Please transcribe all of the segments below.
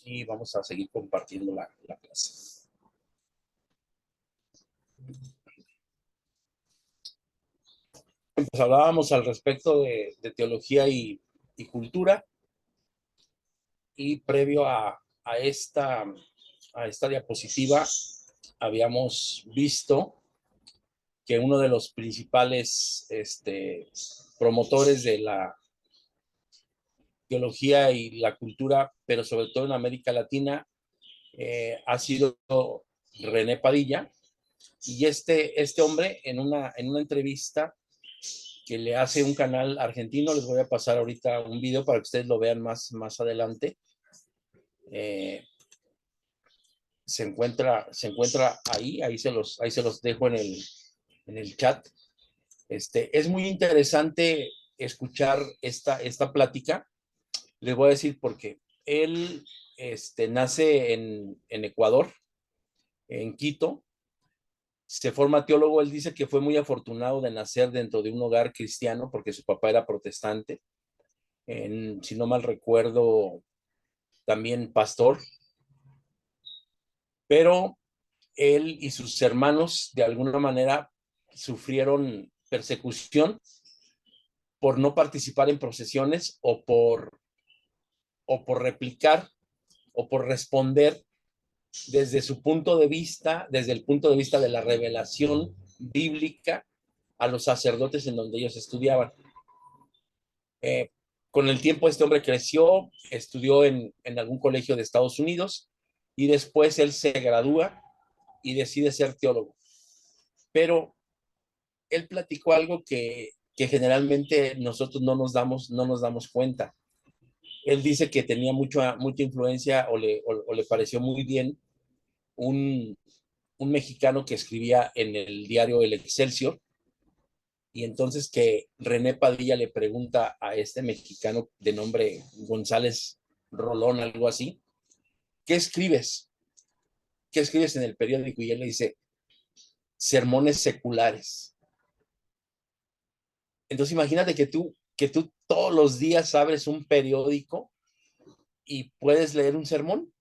y vamos a seguir compartiendo la clase. Pues hablábamos al respecto de teología y cultura, y previo a esta diapositiva habíamos visto que uno de los principales promotores de la teología y la cultura, pero sobre todo en América Latina, ha sido René Padilla. Y este hombre, en una entrevista que le hace un canal argentino, les voy a pasar ahorita un video para que ustedes lo vean más adelante, se encuentra ahí se los dejo en el chat. Es muy interesante escuchar esta plática. Les voy a decir por qué. Él nace en Ecuador, en Quito. Se forma teólogo. Él dice que fue muy afortunado de nacer dentro de un hogar cristiano porque su papá era protestante. Si no mal recuerdo, también pastor. Pero él y sus hermanos de alguna manera sufrieron persecución por no participar en procesiones o por replicar o por responder desde su punto de vista, desde el punto de vista de la revelación bíblica a los sacerdotes en donde ellos estudiaban. Con el tiempo este hombre creció, estudió en algún colegio de Estados Unidos y después él se gradúa y decide ser teólogo. Pero él platicó algo que generalmente nosotros no nos damos cuenta. Él dice que tenía mucha influencia o le pareció muy bien un mexicano que escribía en el diario El Excelsior, y entonces que René Padilla le pregunta a este mexicano de nombre González Rolón, algo así, ¿qué escribes? ¿Qué escribes en el periódico? Y él le dice, sermones seculares. Entonces imagínate que tú todos los días abres un periódico y puedes leer un sermón.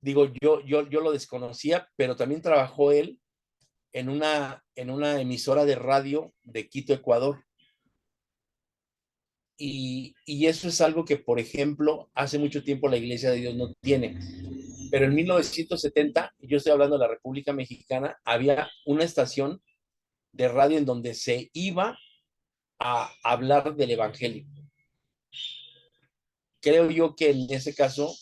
Digo, yo lo desconocía, pero también trabajó él en una emisora de radio de Quito, Ecuador. Y eso es algo que, por ejemplo, hace mucho tiempo la Iglesia de Dios no tiene. Pero en 1970, yo estoy hablando de la República Mexicana, había una estación de radio en donde se iba a hablar del Evangelio. Creo yo que en ese caso,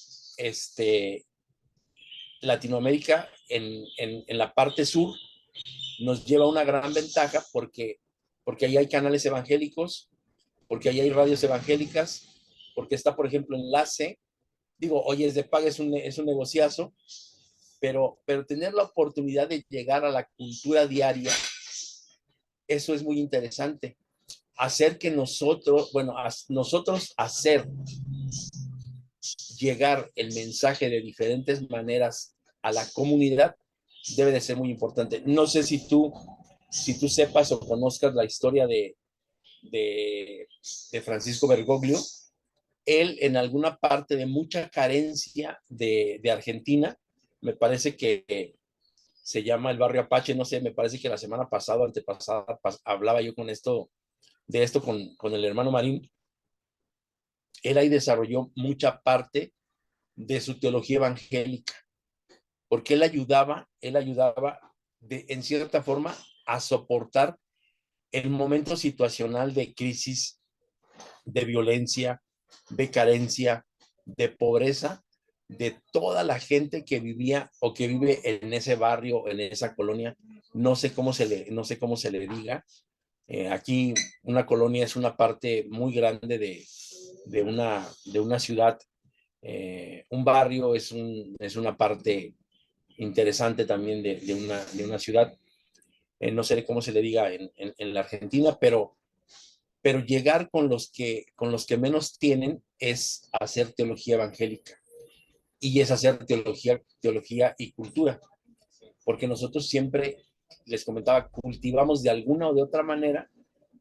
Latinoamérica, en la parte sur, nos lleva una gran ventaja porque ahí hay canales evangélicos, porque ahí hay radios evangélicas, porque está, por ejemplo, Enlace. Digo, oye, es de paga, es un negociazo, pero tener la oportunidad de llegar a la cultura diaria, eso es muy interesante. Hacer que nosotros hacer llegar el mensaje de diferentes maneras a la comunidad debe de ser muy importante. No sé si tú sepas o conozcas la historia de Francisco Bergoglio. Él, en alguna parte de mucha carencia de Argentina, me parece que se llama el barrio Apache, no sé, me parece que la semana pasada o antepasada hablaba yo de esto con el hermano Marín. Él ahí desarrolló mucha parte de su teología evangélica, porque él ayudaba en cierta forma a soportar el momento situacional de crisis, de violencia, de carencia, de pobreza, de toda la gente que vivía o que vive en ese barrio, en esa colonia. No sé cómo se le diga. Aquí una colonia es una parte muy grande de una ciudad. Un barrio es una parte interesante también de una ciudad. No sé cómo se le diga en la Argentina, pero llegar con los que menos tienen es hacer teología evangélica, y es hacer teología y cultura, porque nosotros siempre, les comentaba, cultivamos de alguna o de otra manera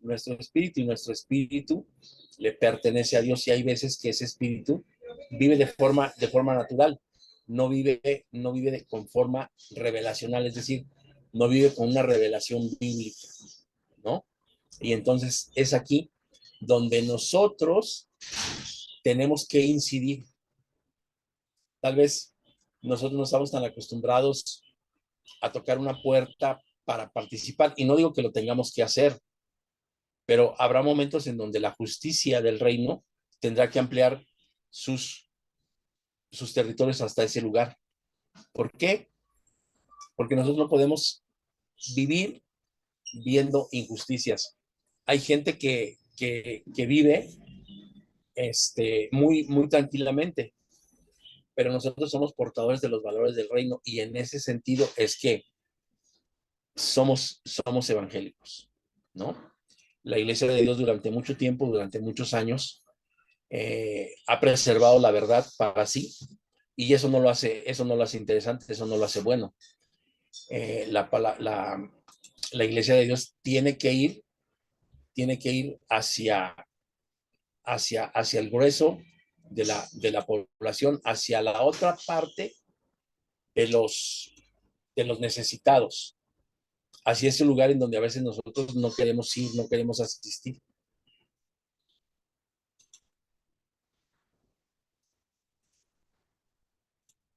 nuestro espíritu, y nuestro espíritu le pertenece a Dios, y hay veces que ese espíritu vive de forma natural, no vive con forma revelacional, es decir, no vive con una revelación bíblica, ¿no? Y entonces es aquí donde nosotros tenemos que incidir. Tal vez nosotros no estamos tan acostumbrados a tocar una puerta para participar, y no digo que lo tengamos que hacer, pero habrá momentos en donde la justicia del reino tendrá que ampliar sus, sus territorios hasta ese lugar. ¿Por qué? Porque nosotros no podemos vivir viendo injusticias. Hay gente que vive muy tranquilamente, pero nosotros somos portadores de los valores del reino, y en ese sentido es que somos evangélicos, ¿no? La Iglesia de Dios durante mucho tiempo, durante muchos años, ha preservado la verdad para sí, y eso no lo hace interesante, eso no lo hace bueno. La Iglesia de Dios tiene que ir hacia el grueso de la población, hacia la otra parte de de los necesitados, hacia ese lugar en donde a veces nosotros no queremos ir, no queremos asistir.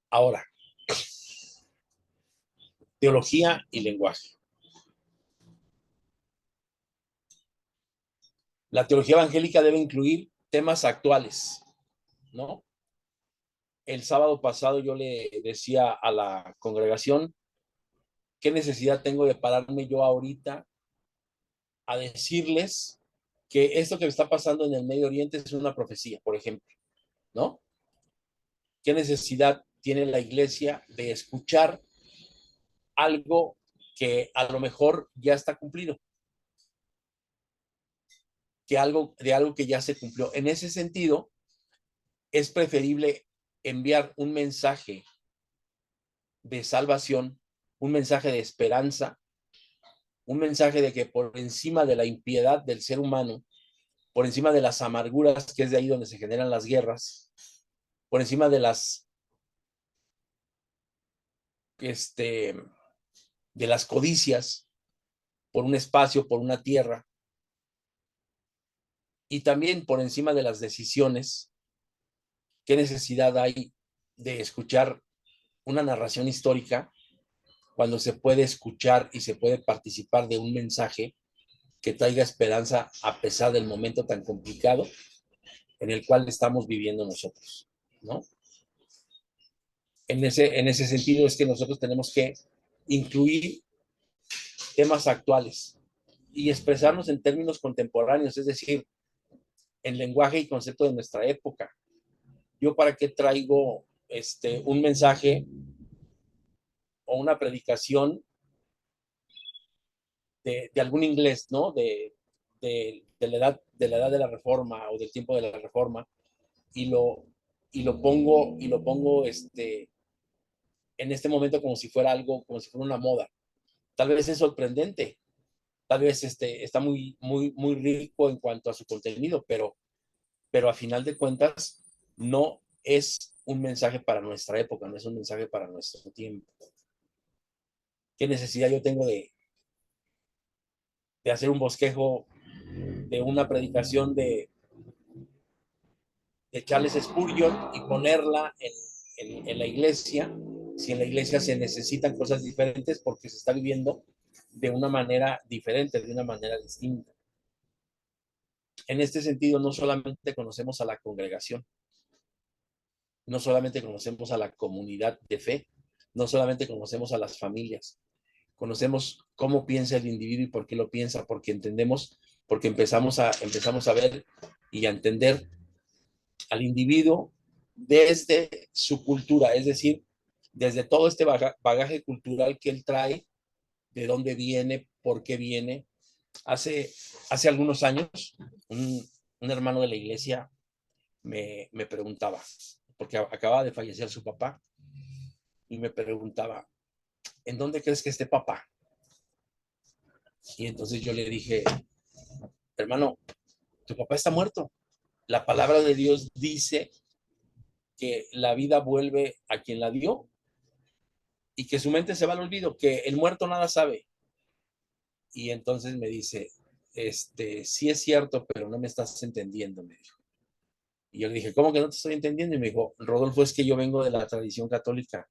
Ahora, teología y lenguaje. La teología evangélica debe incluir temas actuales, ¿no? El sábado pasado yo le decía a la congregación, ¿qué necesidad tengo de pararme yo ahorita a decirles que esto que está pasando en el Medio Oriente es una profecía, por ejemplo, ¿no? ¿Qué necesidad tiene la iglesia de escuchar algo que a lo mejor ya está cumplido? De algo que ya se cumplió. En ese sentido, es preferible enviar un mensaje de salvación, un mensaje de esperanza, un mensaje de que por encima de la impiedad del ser humano, por encima de las amarguras, que es de ahí donde se generan las guerras, por encima este, de las codicias por un espacio, por una tierra, y también por encima de las decisiones, ¿qué necesidad hay de escuchar una narración histórica cuando se puede escuchar y se puede participar de un mensaje que traiga esperanza a pesar del momento tan complicado en el cual estamos viviendo nosotros, ¿no? En ese sentido es que nosotros tenemos que incluir temas actuales y expresarnos en términos contemporáneos, es decir, en lenguaje y concepto de nuestra época. Yo para qué traigo un mensaje o una predicación de algún inglés, ¿no? De la edad de la Reforma o del tiempo de la Reforma, y lo pongo en este momento como si fuera algo, como si fuera una moda. Tal vez es sorprendente, tal vez está muy rico en cuanto a su contenido, pero a final de cuentas no es un mensaje para nuestra época, no es un mensaje para nuestro tiempo. ¿Qué necesidad yo tengo de hacer un bosquejo de una predicación de Charles Spurgeon y ponerla en la iglesia, si en la iglesia se necesitan cosas diferentes porque se está viviendo de una manera diferente, de una manera distinta? En este sentido, no solamente conocemos a la congregación, no solamente conocemos a la comunidad de fe, no solamente conocemos a las familias, conocemos cómo piensa el individuo y por qué lo piensa, porque entendemos, porque empezamos a ver y a entender al individuo desde su cultura, es decir, desde todo este bagaje cultural que él trae, de dónde viene, por qué viene. Hace algunos años, un hermano de la iglesia me preguntaba, porque acababa de fallecer su papá, y me preguntaba, ¿en dónde crees que esté papá? Y entonces yo le dije, hermano, tu papá está muerto. La palabra de Dios dice que la vida vuelve a quien la dio y que su mente se va al olvido, que el muerto nada sabe. Y entonces me dice, sí es cierto, pero no me estás entendiendo, me dijo. Y yo le dije, ¿cómo que no te estoy entendiendo? Y me dijo, Rodolfo, es que yo vengo de la tradición católica.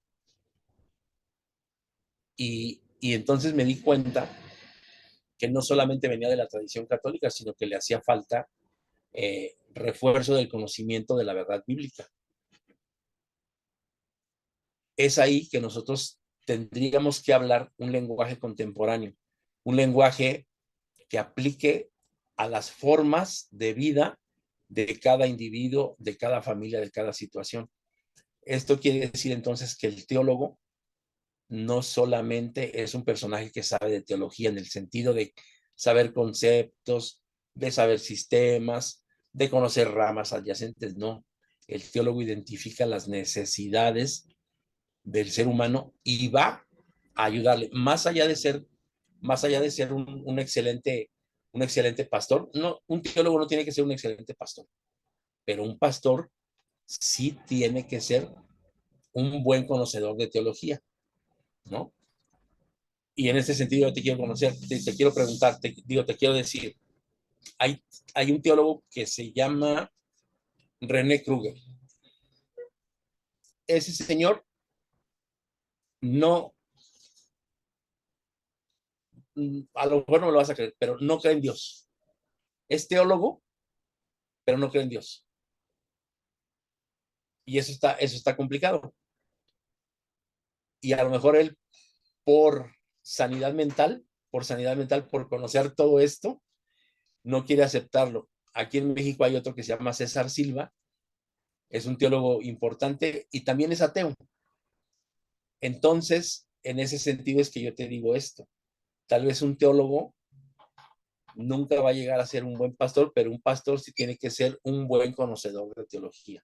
Y entonces me di cuenta que no solamente venía de la tradición católica, sino que le hacía falta refuerzo del conocimiento de la verdad bíblica. Es ahí que nosotros tendríamos que hablar un lenguaje contemporáneo, un lenguaje que aplique a las formas de vida de cada individuo, de cada familia, de cada situación. Esto quiere decir entonces que el teólogo no solamente es un personaje que sabe de teología en el sentido de saber conceptos, de saber sistemas, de conocer ramas adyacentes, no. El teólogo identifica las necesidades del ser humano y va a ayudarle, más allá de ser un excelente pastor. No, un teólogo no tiene que ser un excelente pastor, pero un pastor sí tiene que ser un buen conocedor de teología, ¿no? Y en ese sentido yo te quiero conocer, te quiero preguntar, te quiero decir, hay, hay un teólogo que se llama René Kruger. Ese señor no, a lo mejor no me lo vas a creer, pero no cree en Dios. Es teólogo, pero no cree en Dios. Y eso está complicado. Y a lo mejor él, por sanidad mental, por conocer todo esto, no quiere aceptarlo. Aquí en México hay otro que se llama César Silva, es un teólogo importante y también es ateo. Entonces, en ese sentido es que yo te digo esto. Tal vez un teólogo nunca va a llegar a ser un buen pastor, pero un pastor sí tiene que ser un buen conocedor de teología.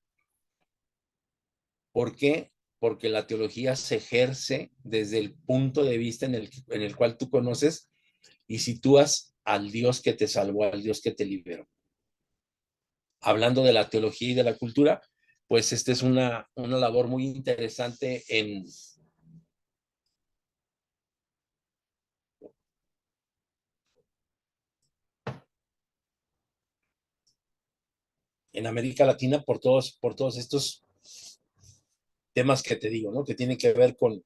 ¿Por qué? Porque la teología se ejerce desde el punto de vista en el cual tú conoces y sitúas al Dios que te salvó, al Dios que te liberó. Hablando de la teología y de la cultura, pues esta es una labor muy interesante en América Latina por todos estos temas que te digo, ¿no? Que tienen que ver con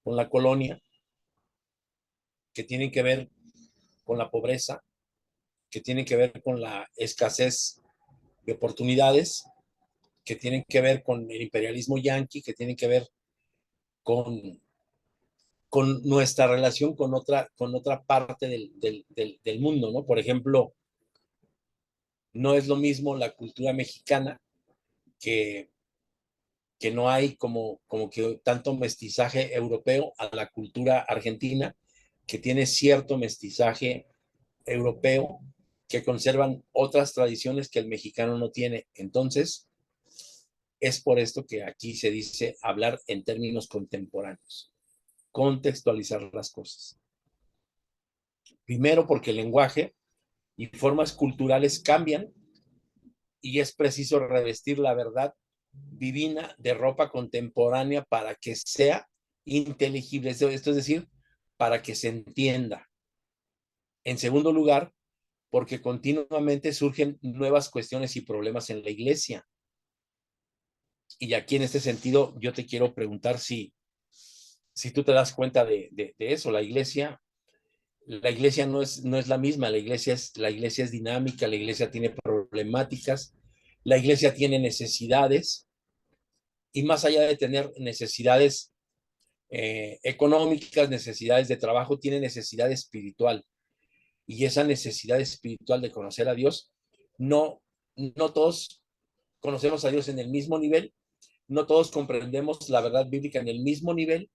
la colonia, que tienen que ver con la pobreza, que tienen que ver con la escasez de oportunidades, que tienen que ver con el imperialismo yanqui, que tienen que ver con, con nuestra relación con otra parte del mundo, ¿no? Por ejemplo, no es lo mismo la cultura mexicana, que, que no hay como que tanto mestizaje europeo a la cultura argentina, que tiene cierto mestizaje europeo, que conservan otras tradiciones que el mexicano no tiene. Entonces, es por esto que aquí se dice hablar en términos contemporáneos, contextualizar las cosas. Primero, porque el lenguaje y formas culturales cambian y es preciso revestir la verdad divina de ropa contemporánea para que sea inteligible. Esto es decir, para que se entienda. En segundo lugar, porque continuamente surgen nuevas cuestiones y problemas en la iglesia. Y aquí en este sentido, yo te quiero preguntar si tú te das cuenta de eso. La iglesia no es la misma, la iglesia es dinámica, la iglesia tiene problemáticas, la iglesia tiene necesidades, y más allá de tener necesidades económicas, necesidades de trabajo, tiene necesidad espiritual. Y esa necesidad espiritual de conocer a Dios, no, no todos conocemos a Dios en el mismo nivel, no todos comprendemos la verdad bíblica en el mismo nivel,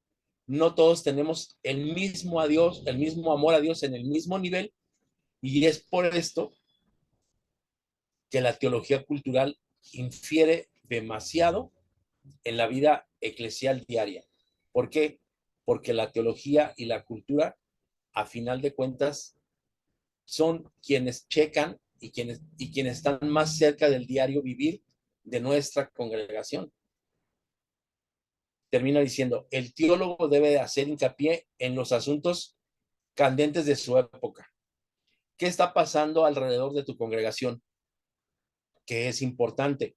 no todos tenemos el mismo a Dios, el mismo amor a Dios en el mismo nivel, y es por esto que la teología cultural infiere demasiado en la vida eclesial diaria. ¿Por qué? Porque la teología y la cultura, a final de cuentas, son quienes checan y quienes están más cerca del diario vivir de nuestra congregación. Termina diciendo, el teólogo debe hacer hincapié en los asuntos candentes de su época. ¿Qué está pasando alrededor de tu congregación? ¿Qué es importante?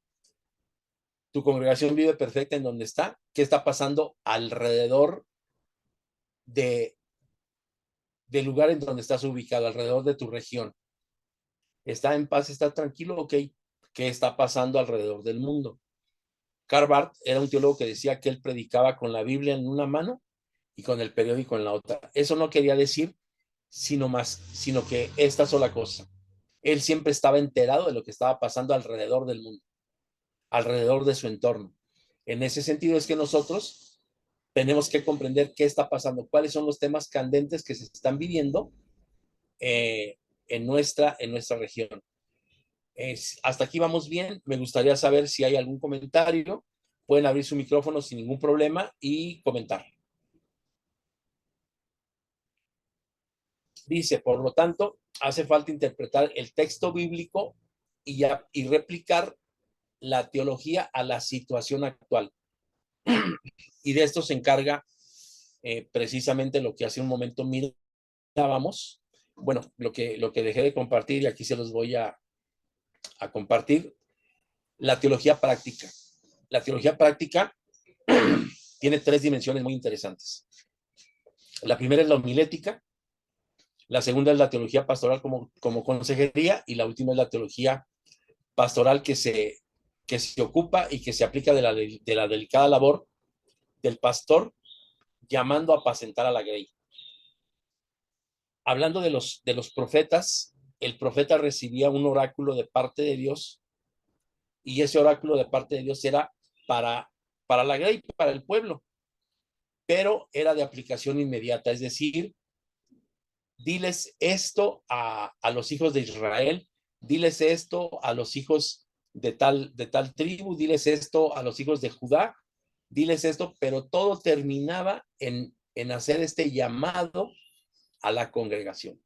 ¿Tu congregación vive perfecta en donde está? ¿Qué está pasando alrededor de, del lugar en donde estás ubicado, alrededor de tu región? ¿Está en paz? ¿Está tranquilo? Ok. ¿Qué está pasando alrededor del mundo? Karl Barth era un teólogo que decía que él predicaba con la Biblia en una mano y con el periódico en la otra. Eso no quería decir sino que esta sola cosa. Él siempre estaba enterado de lo que estaba pasando alrededor del mundo, alrededor de su entorno. En ese sentido es que nosotros tenemos que comprender qué está pasando, cuáles son los temas candentes que se están viviendo en nuestra región. Hasta aquí vamos bien. Me gustaría saber si hay algún comentario. Pueden abrir su micrófono sin ningún problema y comentar. Dice, por lo tanto, hace falta interpretar el texto bíblico y replicar la teología a la situación actual. Y de esto se encarga precisamente lo que hace un momento mirábamos. Bueno, lo que dejé de compartir y aquí se los voy a compartir, la teología práctica. La teología práctica tiene tres dimensiones muy interesantes. La primera es la homilética, la segunda es la teología pastoral como consejería y la última es la teología pastoral que se ocupa y que se aplica de la delicada labor del pastor llamando a apacentar a la grey. Hablando de los profetas, el profeta recibía un oráculo de parte de Dios y ese oráculo de parte de Dios era para la grey, para el pueblo, pero era de aplicación inmediata, es decir, diles esto a los hijos de Israel, diles esto a los hijos de tal tribu, diles esto a los hijos de Judá, diles esto, pero todo terminaba en hacer este llamado a la congregación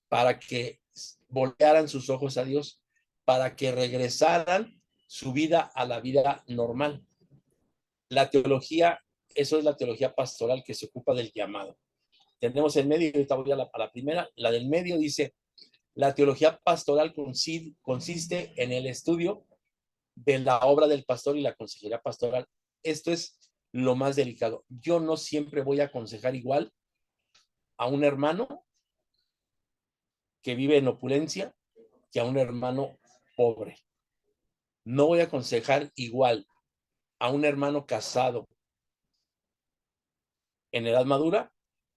para que voltearan sus ojos a Dios, para que regresaran su vida a la vida normal. La teología, eso es la teología pastoral que se ocupa del llamado. Tenemos en medio, y ahorita voy a la primera, la del medio dice, la teología pastoral consiste en el estudio de la obra del pastor y la consejería pastoral. Esto es lo más delicado. Yo no siempre voy a aconsejar igual a un hermano que vive en opulencia que a un hermano pobre. No voy a aconsejar igual a un hermano casado en edad madura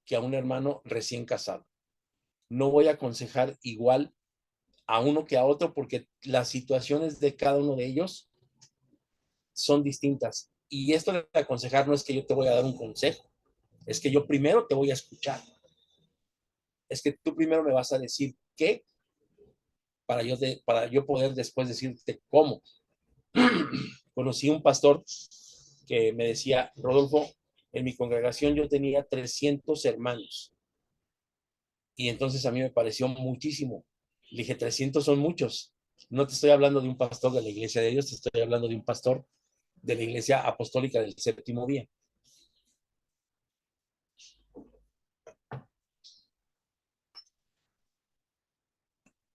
que a un hermano recién casado. No voy a aconsejar igual a uno que a otro porque las situaciones de cada uno de ellos son distintas. Y esto de aconsejar no es que yo te voy a dar un consejo, es que yo primero te voy a escuchar. Es que tú primero me vas a decir qué para yo poder después decirte cómo. Conocí un pastor que me decía, Rodolfo, en mi congregación yo tenía 300 hermanos. Y entonces a mí me pareció muchísimo. Le dije, 300 son muchos. No te estoy hablando de un pastor de la iglesia de Dios, te estoy hablando de un pastor de la iglesia apostólica del séptimo día.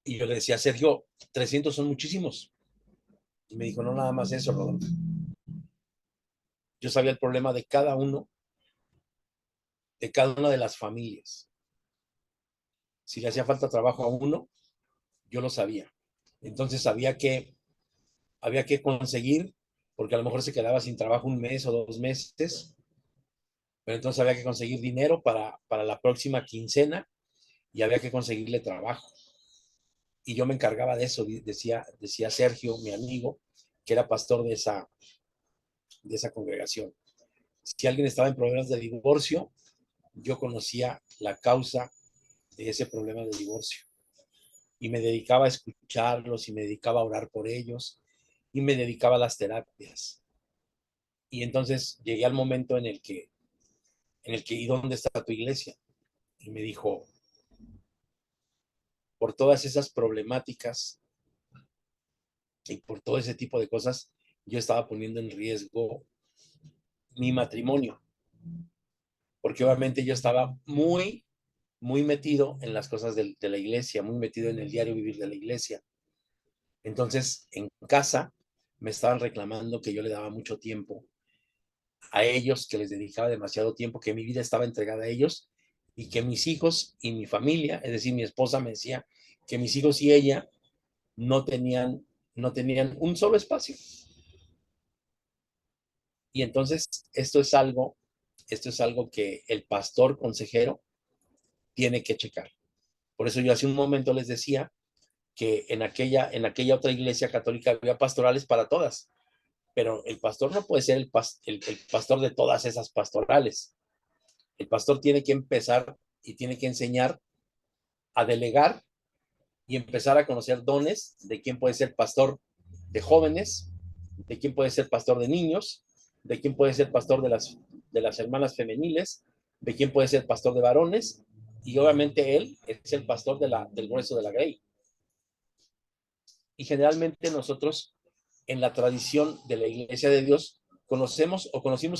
Y yo le decía, Sergio, 300 son muchísimos. Y me dijo, no, nada más eso, Rodolfo. Yo sabía el problema de cada una de las familias. Si le hacía falta trabajo a uno, yo lo sabía. Entonces había que conseguir, porque a lo mejor se quedaba sin trabajo un mes o 2 meses, pero entonces había que conseguir dinero para la próxima quincena y había que conseguirle trabajo. Y yo me encargaba de eso, decía Sergio, mi amigo, que era pastor de esa congregación. Si alguien estaba en problemas de divorcio, yo conocía la causa de ese problema de divorcio y me dedicaba a escucharlos y me dedicaba a orar por ellos y me dedicaba a las terapias. Y entonces llegué al momento en el que ¿y dónde está tu iglesia? Y me dijo, por todas esas problemáticas Y por todo ese tipo de cosas, yo estaba poniendo en riesgo mi matrimonio, porque obviamente yo estaba muy metido en las cosas de la iglesia, muy metido en el diario vivir de la iglesia. Entonces, en casa me estaban reclamando que yo le daba mucho tiempo a ellos, que les dedicaba demasiado tiempo, que mi vida estaba entregada a ellos y que mis hijos y mi familia, es decir, mi esposa me decía que mis hijos y ella no tenían, no tenían un solo espacio. Y entonces esto es algo que el pastor consejero tiene que checar. Por eso yo hace un momento les decía que en aquella otra iglesia católica había pastorales para todas, pero el pastor no puede ser el pastor de todas esas pastorales. El pastor tiene que empezar y tiene que enseñar a delegar y empezar a conocer dones de quién puede ser pastor de jóvenes, de quién puede ser pastor de niños, de quién puede ser pastor de las hermanas femeniles, de quién puede ser pastor de varones, y obviamente él es el pastor del grueso de la grey. Y generalmente nosotros, en la tradición de la Iglesia de Dios, conocimos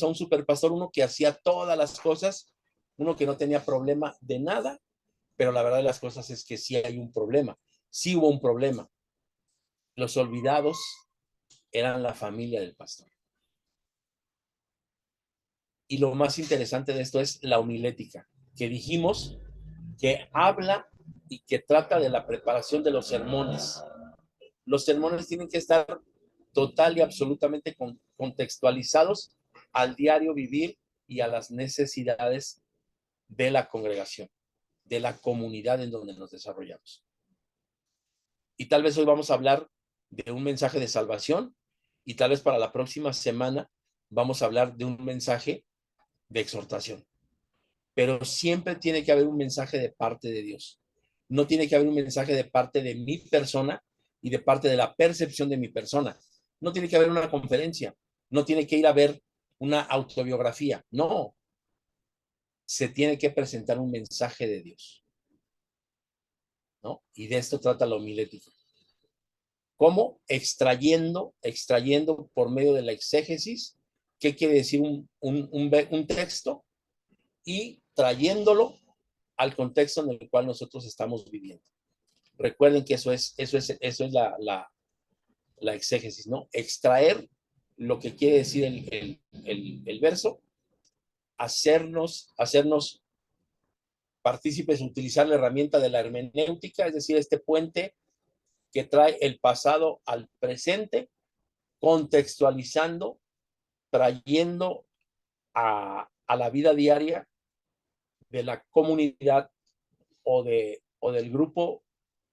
a un superpastor, uno que hacía todas las cosas, uno que no tenía problema de nada, pero la verdad de las cosas es que sí hay un problema, sí hubo un problema. Los olvidados eran la familia del pastor. Y lo más interesante de esto es la homilética, que dijimos que habla y que trata de la preparación de los sermones. Los sermones tienen que estar total y absolutamente contextualizados al diario vivir y a las necesidades de la congregación, de la comunidad en donde nos desarrollamos. Y tal vez hoy vamos a hablar de un mensaje de salvación y tal vez para la próxima semana vamos a hablar de un mensaje de exhortación. Pero siempre tiene que haber un mensaje de parte de Dios. No tiene que haber un mensaje de parte de mi persona y de parte de la percepción de mi persona. No tiene que haber una conferencia, no tiene que ir a ver una autobiografía, no. Se tiene que presentar un mensaje de Dios, ¿no? Y de esto trata la homilética. ¿Cómo? Extrayendo por medio de la exégesis, qué quiere decir un texto y trayéndolo al contexto en el cual nosotros estamos viviendo. Recuerden que eso es la exégesis, ¿no? Extraer lo que quiere decir el verso, hacernos partícipes, utilizar la herramienta de la hermenéutica, es decir, este puente que trae el pasado al presente, contextualizando, trayendo a la vida diaria de la comunidad o del grupo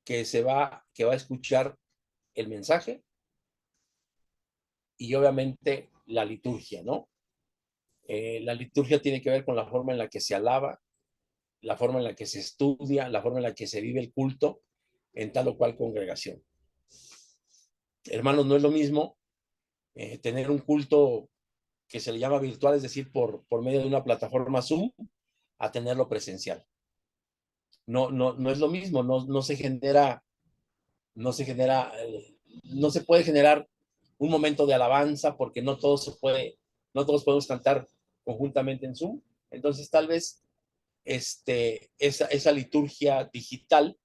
que va a escuchar el mensaje y obviamente la liturgia, ¿no? La liturgia tiene que ver con la forma en la que se alaba, la forma en la que se estudia, la forma en la que se vive el culto en tal o cual congregación. Hermanos, no es lo mismo tener un culto que se le llama virtual, es decir, por medio de una plataforma Zoom, a tenerlo presencial. No es lo mismo, no se genera, no se puede generar un momento de alabanza porque no no todos podemos cantar conjuntamente en Zoom. Entonces, tal vez esa liturgia digital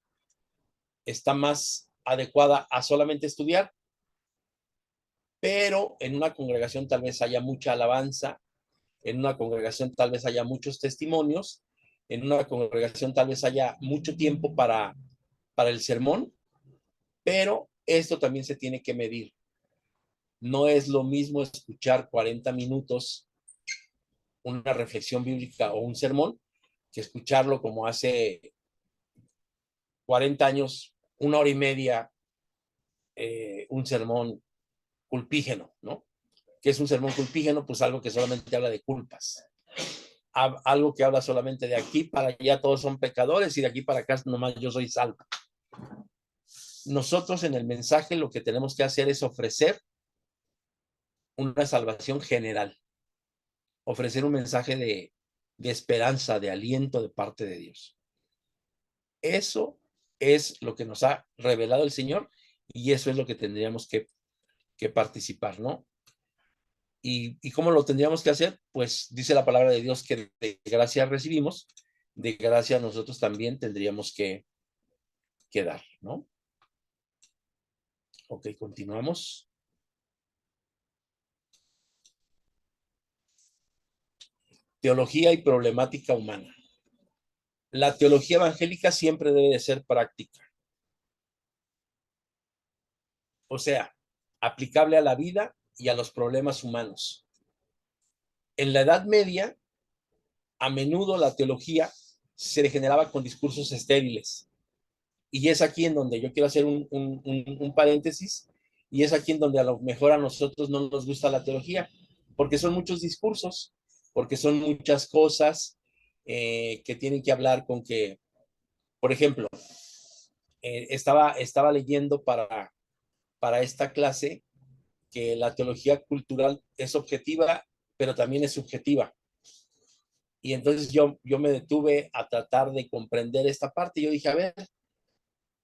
está más adecuada a solamente estudiar, pero en una congregación tal vez haya mucha alabanza, en una congregación tal vez haya muchos testimonios, en una congregación tal vez haya mucho tiempo para el sermón, pero esto también se tiene que medir. No es lo mismo escuchar 40 minutos una reflexión bíblica o un sermón que escucharlo como hace 40 años, una hora y media, un sermón culpígeno, ¿no? ¿Qué es un sermón culpígeno? Pues algo que solamente habla de culpas. Algo que habla solamente de aquí para allá todos son pecadores y de aquí para acá nomás yo soy salvo. Nosotros en el mensaje lo que tenemos que hacer es ofrecer una salvación general, ofrecer un mensaje de esperanza, de aliento de parte de Dios. Eso es lo que nos ha revelado el Señor y eso es lo que tendríamos participar, ¿no? ¿Y cómo lo tendríamos que hacer? Pues dice la palabra de Dios que de gracia recibimos, de gracia nosotros también tendríamos que dar, ¿no? Ok, continuamos. Teología y problemática humana. La teología evangélica siempre debe de ser práctica. O sea, aplicable a la vida y a los problemas humanos. En la Edad Media, a menudo la teología se degeneraba con discursos estériles. Y es aquí en donde yo quiero hacer un paréntesis, y es aquí en donde a lo mejor a nosotros no nos gusta la teología, porque son muchos discursos, porque son muchas cosas que tienen que hablar con que, por ejemplo, estaba leyendo para esta clase que la teología cultural es objetiva, pero también es subjetiva. Y entonces yo me detuve a tratar de comprender esta parte. Y yo dije, a ver,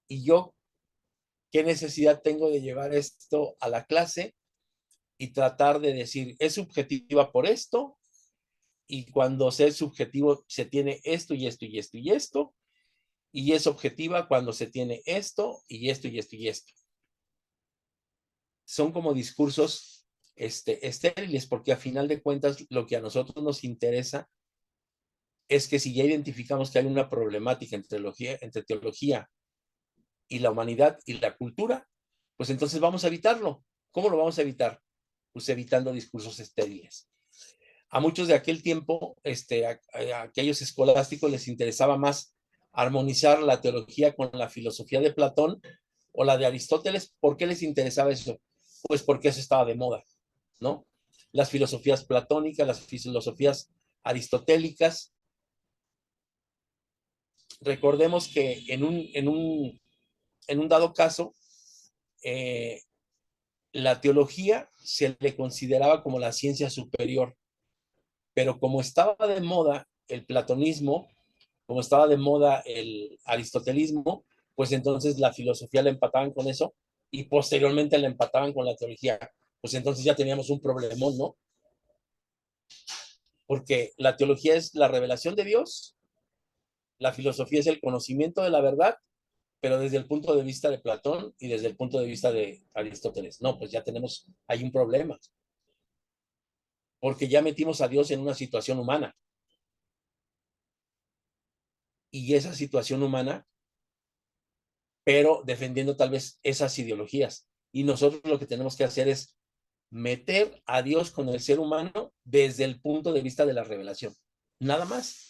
¿y yo qué necesidad tengo de llevar esto a la clase y tratar de decir, es subjetiva por esto? Y cuando se es subjetivo, se tiene esto y esto y esto y esto. Y es objetiva cuando se tiene esto y esto y esto y esto. Son como discursos estériles, porque a final de cuentas lo que a nosotros nos interesa es que si ya identificamos que hay una problemática entre teología y la humanidad y la cultura, pues entonces vamos a evitarlo. ¿Cómo lo vamos a evitar? Pues evitando discursos estériles. A muchos de aquel tiempo, a aquellos escolásticos les interesaba más armonizar la teología con la filosofía de Platón o la de Aristóteles. ¿Por qué les interesaba eso? Pues porque eso estaba de moda, ¿no? Las filosofías platónicas, las filosofías aristotélicas. Recordemos que en un dado caso, eh, la teología se le consideraba como la ciencia superior, pero como estaba de moda el platonismo, como estaba de moda el aristotelismo, pues entonces la filosofía la empataban con eso y posteriormente la empataban con la teología. Pues entonces ya teníamos un problemón, ¿no? Porque la teología es la revelación de Dios, la filosofía es el conocimiento de la verdad, pero desde el punto de vista de Platón y desde el punto de vista de Aristóteles. No, pues ya tenemos, hay un problema, porque ya metimos a Dios en una situación humana. Y esa situación humana, pero defendiendo tal vez esas ideologías. Y nosotros lo que tenemos que hacer es meter a Dios con el ser humano desde el punto de vista de la revelación. Nada más.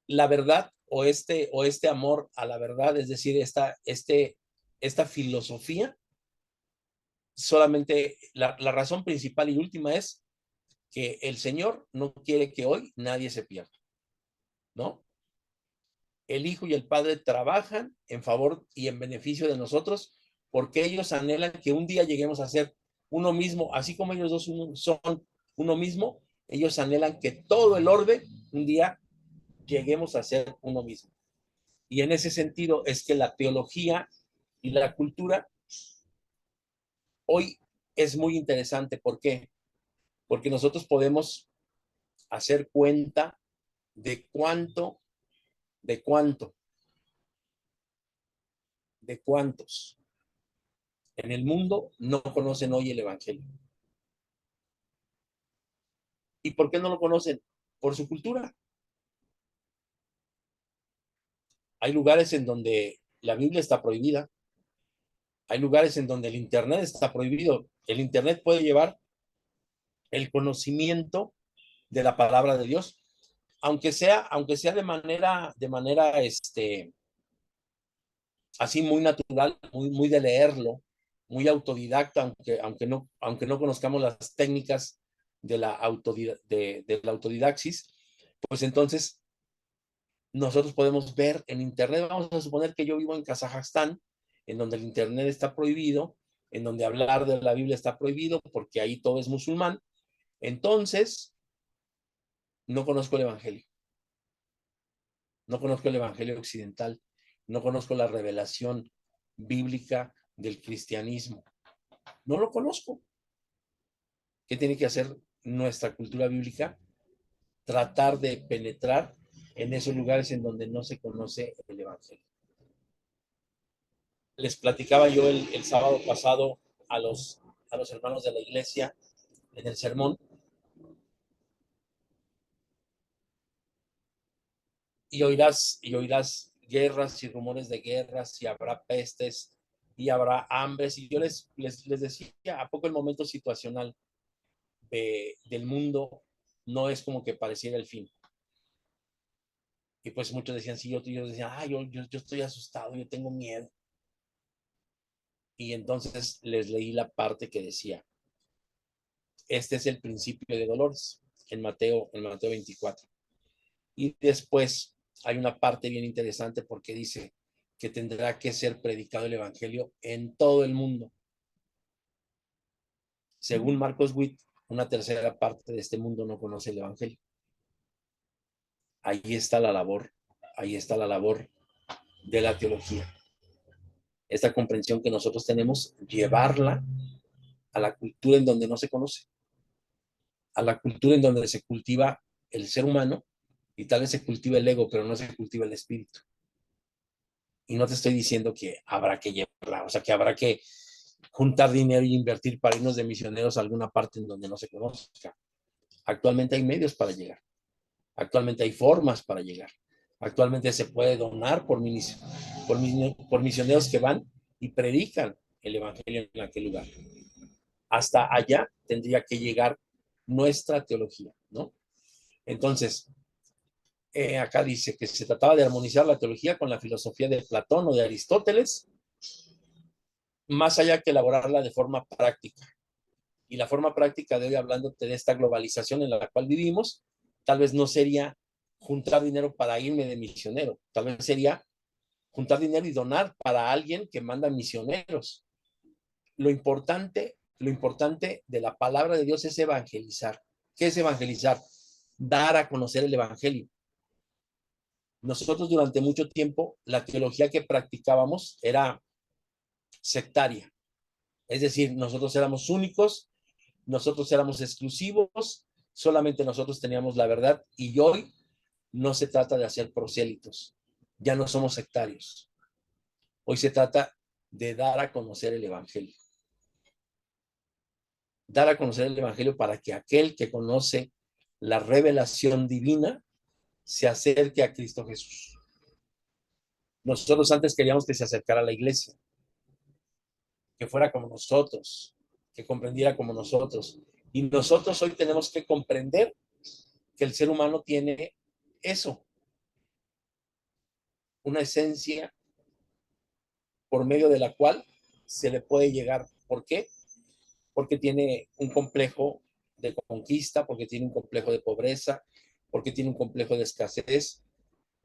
La verdad o este amor a la verdad, es decir, esta filosofía, solamente la razón principal y última es que el Señor no quiere que hoy nadie se pierda, ¿no? El Hijo y el Padre trabajan en favor y en beneficio de nosotros porque ellos anhelan que un día lleguemos a ser uno mismo, así como ellos dos son uno mismo, ellos anhelan que todo el orbe un día lleguemos a ser uno mismo. Y en ese sentido es que la teología y la cultura hoy es muy interesante. ¿Por qué? Porque nosotros podemos hacer cuenta de de cuánto, de cuántos en el mundo no conocen hoy el Evangelio. ¿Y por qué no lo conocen? Por su cultura. Hay lugares en donde la Biblia está prohibida. Hay lugares en donde el Internet está prohibido. El Internet puede llevar el conocimiento de la palabra de Dios, aunque sea de manera, así muy natural, muy de leerlo, muy autodidacta, aunque no conozcamos las técnicas de la autodidaxis, pues entonces nosotros podemos ver en Internet. Vamos a suponer que yo vivo en Kazajstán, en donde el Internet está prohibido, en donde hablar de la Biblia está prohibido, porque ahí todo es musulmán. Entonces, no conozco el Evangelio, no conozco el Evangelio occidental, no conozco la revelación bíblica del cristianismo. No lo conozco. ¿Qué tiene que hacer nuestra cultura bíblica? Tratar de penetrar en esos lugares en donde no se conoce el Evangelio. Les platicaba yo el sábado pasado a los hermanos de la iglesia en el sermón, y oirás guerras y rumores de guerras, y habrá pestes, y habrá hambres, y yo les decía, ¿a poco el momento situacional del mundo no es como que pareciera el fin? Y pues muchos decían, sí, yo decía, yo estoy asustado, yo tengo miedo. Y entonces les leí la parte que decía, este es el principio de dolores, en Mateo 24. Y después hay una parte bien interesante porque dice que tendrá que ser predicado el evangelio en todo el mundo. Según Marcos Witt, una tercera parte de este mundo no conoce el evangelio. Ahí está la labor, ahí está la labor de la teología. Esta comprensión que nosotros tenemos, llevarla a la cultura en donde no se conoce, a la cultura en donde se cultiva el ser humano, y tal vez se cultiva el ego, pero no se cultiva el espíritu. Y no te estoy diciendo que habrá que llevarla, o sea, que habrá que juntar dinero y invertir para irnos de misioneros a alguna parte en donde no se conozca. Actualmente hay medios para llegar, actualmente hay formas para llegar, actualmente se puede donar por misioneros que van y predican el evangelio en aquel lugar. Hasta allá tendría que llegar nuestra teología, ¿no? Entonces, acá dice que se trataba de armonizar la teología con la filosofía de Platón o de Aristóteles, más allá que elaborarla de forma práctica. Y la forma práctica de hoy, hablándote de esta globalización en la cual vivimos, tal vez no sería juntar dinero para irme de misionero, tal vez sería juntar dinero y donar para alguien que manda misioneros. Lo importante de la palabra de Dios es evangelizar. ¿Qué es evangelizar? Dar a conocer el evangelio. Nosotros durante mucho tiempo la teología que practicábamos era sectaria, es decir, nosotros éramos únicos, nosotros éramos exclusivos, solamente nosotros teníamos la verdad, y hoy no se trata de hacer prosélitos, ya no somos sectarios, hoy se trata de dar a conocer el evangelio, dar a conocer el evangelio para que aquel que conoce la revelación divina se acerque a Cristo Jesús. Nosotros antes queríamos que se acercara a la iglesia, que fuera como nosotros, que comprendiera como nosotros. Y nosotros hoy tenemos que comprender que el ser humano tiene eso, una esencia por medio de la cual se le puede llegar. ¿Por qué? Porque tiene un complejo de conquista, porque tiene un complejo de pobreza, porque tiene un complejo de escasez,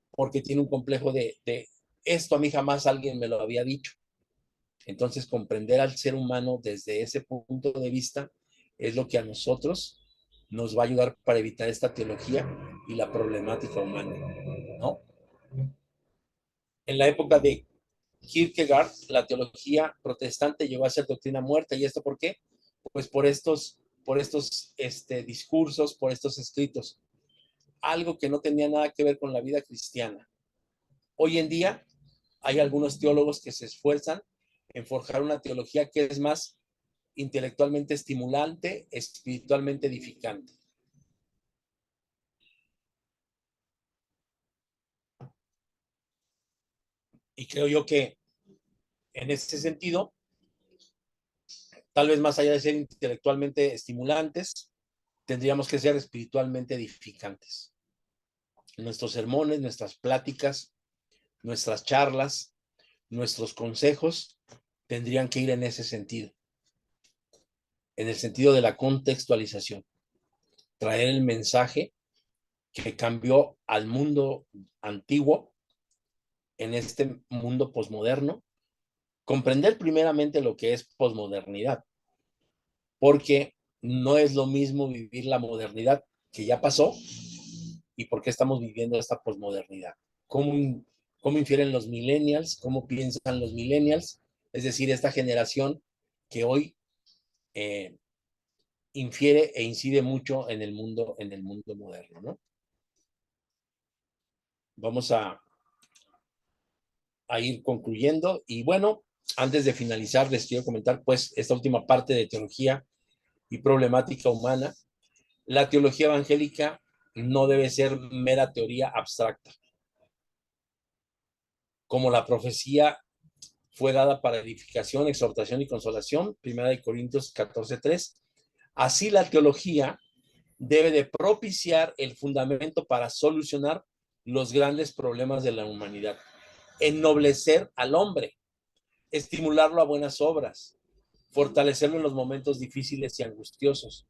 porque tiene un complejo de esto a mí jamás alguien me lo había dicho. Entonces, comprender al ser humano desde ese punto de vista es lo que a nosotros nos va a ayudar para evitar esta teología y la problemática humana, ¿no? En la época de Kierkegaard, la teología protestante llegó a ser doctrina muerta. ¿Y esto por qué? Pues por estos discursos, por estos escritos. Algo que no tenía nada que ver con la vida cristiana. Hoy en día hay algunos teólogos que se esfuerzan en forjar una teología que es más intelectualmente estimulante, espiritualmente edificante. Y creo yo que en ese sentido, tal vez más allá de ser intelectualmente estimulantes, tendríamos que ser espiritualmente edificantes. Nuestros sermones, nuestras pláticas, nuestras charlas, nuestros consejos tendrían que ir en ese sentido, en el sentido de la contextualización, traer el mensaje que cambió al mundo antiguo en este mundo posmoderno, comprender primeramente lo que es posmodernidad, porque no es lo mismo vivir la modernidad que ya pasó y por qué estamos viviendo esta posmodernidad. ¿Cómo, cómo infieren los millennials? ¿Cómo piensan los millennials? Es decir, esta generación que hoy eh, infiere e incide mucho en el mundo moderno, ¿no? Vamos a ir concluyendo y bueno, antes de finalizar les quiero comentar pues esta última parte de teología y problemática humana. La teología evangélica no debe ser mera teoría abstracta. Como la profecía fue dada para edificación, exhortación y consolación, 1 Corintios 14:3, así la teología debe de propiciar el fundamento para solucionar los grandes problemas de la humanidad, ennoblecer al hombre, estimularlo a buenas obras, fortalecerlo en los momentos difíciles y angustiosos.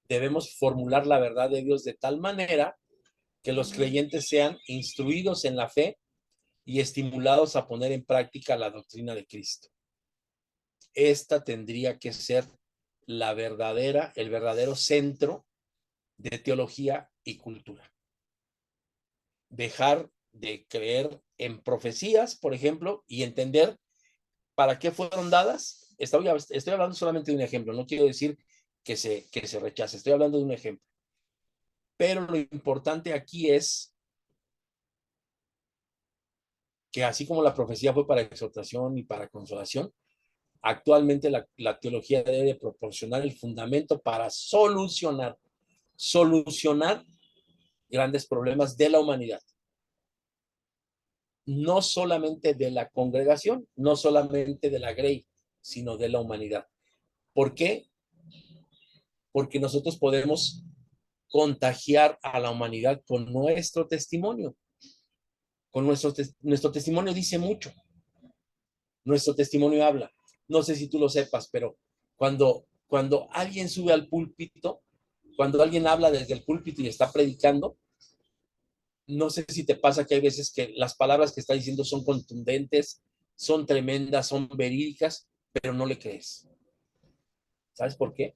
Debemos formular la verdad de Dios de tal manera que los creyentes sean instruidos en la fe y estimulados a poner en práctica la doctrina de Cristo. Esta tendría que ser el verdadero centro de teología y cultura. Dejar de creer en profecías, por ejemplo, y entender para qué fueron dadas. Estoy hablando solamente de un ejemplo, no quiero decir que se rechace, estoy hablando de un ejemplo. Pero lo importante aquí es que así como la profecía fue para exhortación y para consolación, actualmente la teología debe proporcionar el fundamento para solucionar grandes problemas de la humanidad. No solamente de la congregación, no solamente de la Grey, sino de la humanidad. ¿Por qué? Porque nosotros podemos contagiar a la humanidad con nuestro testimonio. Con nuestro testimonio dice mucho. Nuestro testimonio habla. No sé si tú lo sepas, pero cuando alguien sube al púlpito, cuando alguien habla desde el púlpito y está predicando, no sé si te pasa que hay veces que las palabras que está diciendo son contundentes, son tremendas, son verídicas, pero no le crees. ¿Sabes por qué?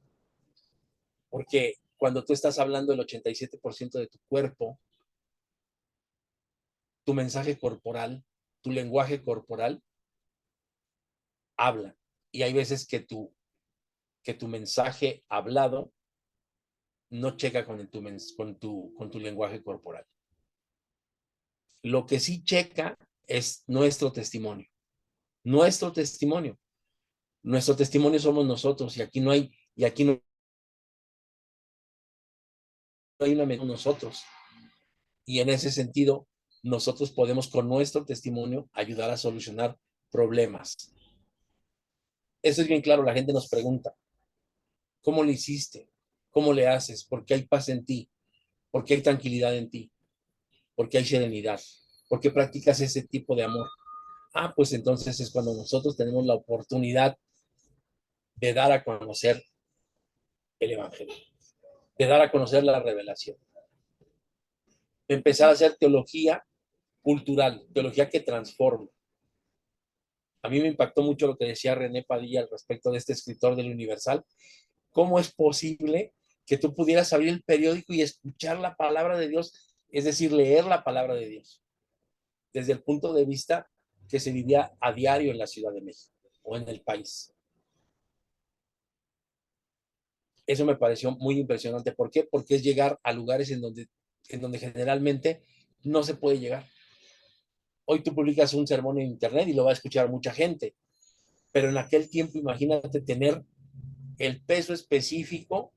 Porque cuando tú estás hablando el 87% de tu cuerpo, tu mensaje corporal, tu lenguaje corporal, habla. Y hay veces que tu mensaje hablado no checa con tu lenguaje corporal. Lo que sí checa es nuestro testimonio. Nuestro testimonio. Nuestro testimonio somos nosotros y aquí no hay una nosotros. Y en ese sentido, nosotros podemos con nuestro testimonio ayudar a solucionar problemas. Eso es bien claro, la gente nos pregunta, ¿cómo le hiciste? ¿Cómo le haces? ¿Por qué hay paz en ti? ¿Por qué hay tranquilidad en ti? ¿Por qué hay serenidad? ¿Por qué practicas ese tipo de amor? Ah, pues entonces es cuando nosotros tenemos la oportunidad de dar a conocer el Evangelio, de dar a conocer la revelación, de empezar a hacer teología cultural, teología que transforma. A mí me impactó mucho lo que decía René Padilla al respecto de este escritor del Universal. ¿Cómo es posible que tú pudieras abrir el periódico y escuchar la palabra de Dios? Es decir, leer la palabra de Dios, desde el punto de vista que se vivía a diario en la Ciudad de México o en el país. Eso me pareció muy impresionante. ¿Por qué? Porque es llegar a lugares en donde generalmente no se puede llegar. Hoy tú publicas un sermón en internet y lo va a escuchar mucha gente, pero en aquel tiempo imagínate tener el peso específico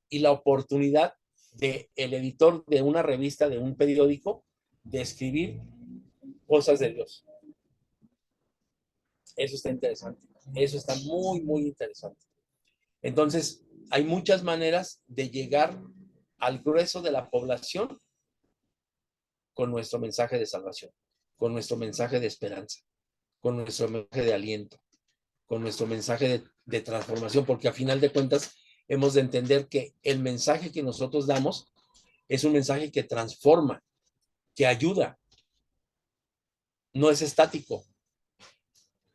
y la oportunidad de el editor de una revista, de un periódico, de escribir cosas de Dios. Eso está interesante. Eso está muy, muy interesante. Entonces, hay muchas maneras de llegar al grueso de la población con nuestro mensaje de salvación, con nuestro mensaje de esperanza, con nuestro mensaje de aliento, con nuestro mensaje de transformación, porque a final de cuentas hemos de entender que el mensaje que nosotros damos es un mensaje que transforma, que ayuda, no es estático.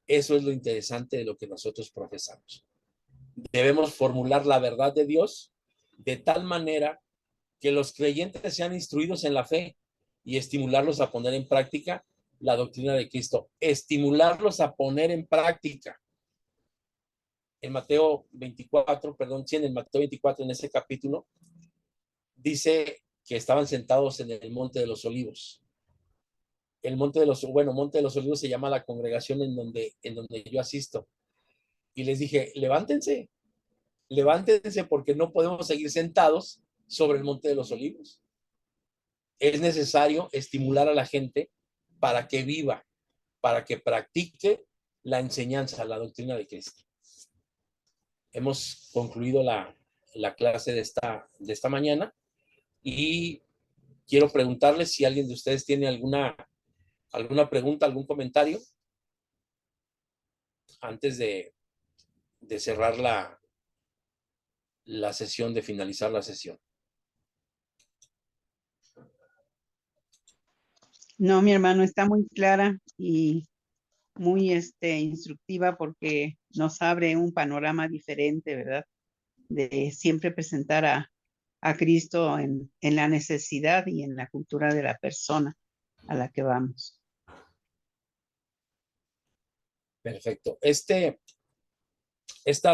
Eso es lo interesante de lo que nosotros profesamos. Debemos formular la verdad de Dios de tal manera que los creyentes sean instruidos en la fe y estimularlos a poner en práctica la doctrina de Cristo. Estimularlos a poner en práctica. en Mateo 24, perdón, sí, en el Mateo 24, en ese capítulo, dice que estaban sentados en el Monte de los Olivos. El Monte de los, bueno, Monte de los Olivos se llama la congregación en donde yo asisto. Y les dije, levántense, levántense porque no podemos seguir sentados sobre el Monte de los Olivos. Es necesario estimular a la gente para que viva, para que practique la enseñanza, la doctrina de Cristo. Hemos concluido la clase de esta mañana y quiero preguntarles si alguien de ustedes tiene alguna pregunta, algún comentario antes de cerrar la sesión, de finalizar la sesión. No, mi hermano, está muy clara y muy instructiva porque nos abre un panorama diferente, ¿verdad? De siempre presentar a Cristo en la necesidad y en la cultura de la persona a la que vamos. Perfecto. Esta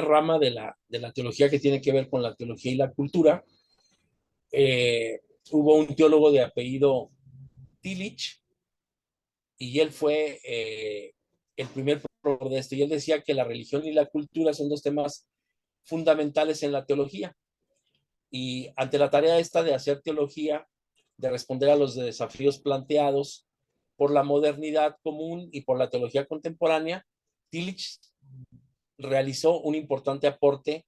rama de la teología que tiene que ver con la teología y la cultura, hubo un teólogo de apellido Tillich y él fue el primer promotor de esto. Y él decía que la religión y la cultura son dos temas fundamentales en la teología. Y ante la tarea esta de hacer teología, de responder a los desafíos planteados por la modernidad común y por la teología contemporánea, Tillich realizó un importante aporte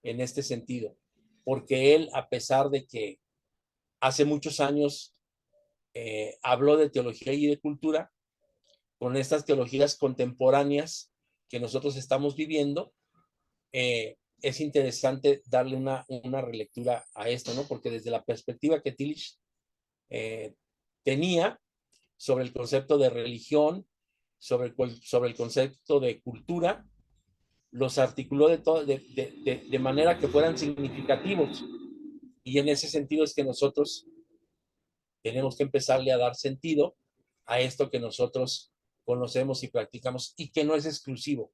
en este sentido, porque él, a pesar de que hace muchos años habló de teología y de cultura, con estas teologías contemporáneas que nosotros estamos viviendo, es interesante darle una relectura a esto, ¿no? Porque desde la perspectiva que Tillich tenía sobre el concepto de religión, sobre el concepto de cultura, los articuló de manera que fueran significativos. Y en ese sentido es que nosotros tenemos que empezarle a dar sentido a esto que nosotros conocemos y practicamos y que no es exclusivo.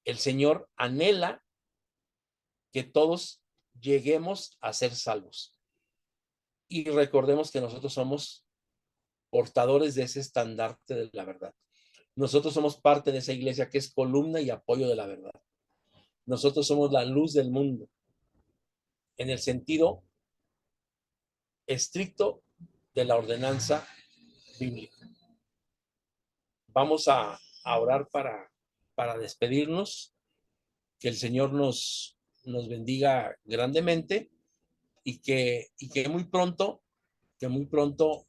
El Señor anhela que todos lleguemos a ser salvos. Y recordemos que nosotros somos portadores de ese estandarte de la verdad. Nosotros somos parte de esa iglesia que es columna y apoyo de la verdad. Nosotros somos la luz del mundo, en el sentido estricto de la ordenanza bíblica. Vamos a orar para despedirnos, que el Señor nos bendiga grandemente y que muy pronto,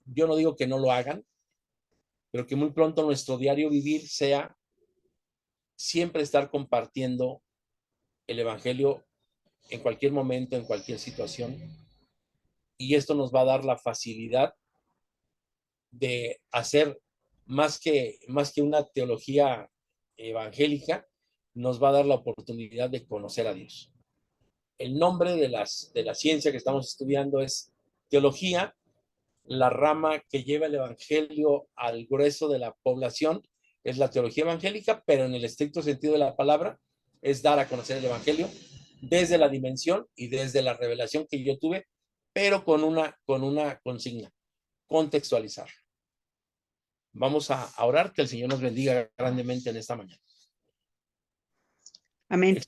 yo no digo que no lo hagan, pero que muy pronto nuestro diario vivir sea siempre estar compartiendo el Evangelio en cualquier momento, en cualquier situación. Y esto nos va a dar la facilidad de hacer más que una teología evangélica, nos va a dar la oportunidad de conocer a Dios. El nombre de la ciencia que estamos estudiando es teología, la rama que lleva el evangelio al grueso de la población es la teología evangélica, pero en el estricto sentido de la palabra es dar a conocer el evangelio desde la dimensión y desde la revelación que yo tuve, pero con una consigna, contextualizar. Vamos a orar, que el Señor nos bendiga grandemente en esta mañana. Amén.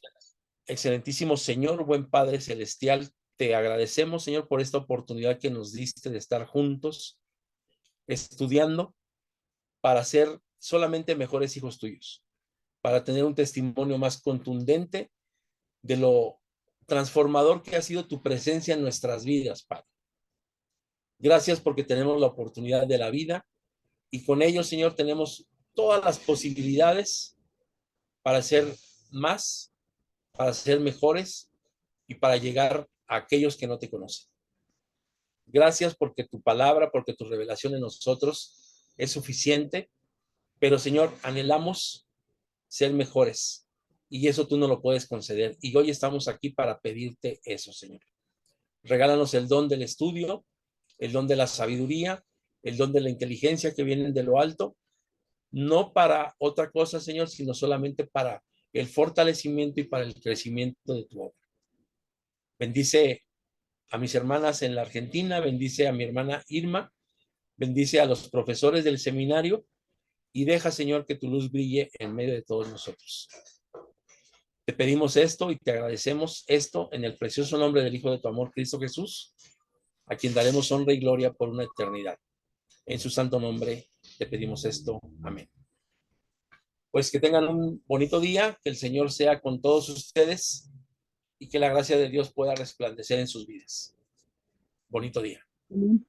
Excelentísimo Señor, buen Padre Celestial, te agradecemos, Señor, por esta oportunidad que nos diste de estar juntos, estudiando para ser solamente mejores hijos tuyos, para tener un testimonio más contundente de lo transformador que ha sido tu presencia en nuestras vidas, Padre. Gracias porque tenemos la oportunidad de la vida y con ello, Señor, tenemos todas las posibilidades para ser más, para ser mejores y para llegar a aquellos que no te conocen. Gracias porque tu palabra, porque tu revelación en nosotros es suficiente, pero Señor, anhelamos ser mejores y eso tú no lo puedes conceder. Y hoy estamos aquí para pedirte eso, Señor. Regálanos el don del estudio, el don de la sabiduría, el don de la inteligencia que vienen de lo alto, no para otra cosa, Señor, sino solamente para el fortalecimiento y para el crecimiento de tu obra. Bendice a mis hermanas en la Argentina, bendice a mi hermana Irma, bendice a los profesores del seminario y deja, Señor, que tu luz brille en medio de todos nosotros. Te pedimos esto y te agradecemos esto en el precioso nombre del Hijo de tu amor, Cristo Jesús, a quien daremos honra y gloria por una eternidad. En su santo nombre te pedimos esto. Amén. Pues que tengan un bonito día, que el Señor sea con todos ustedes y que la gracia de Dios pueda resplandecer en sus vidas. Bonito día. Amén.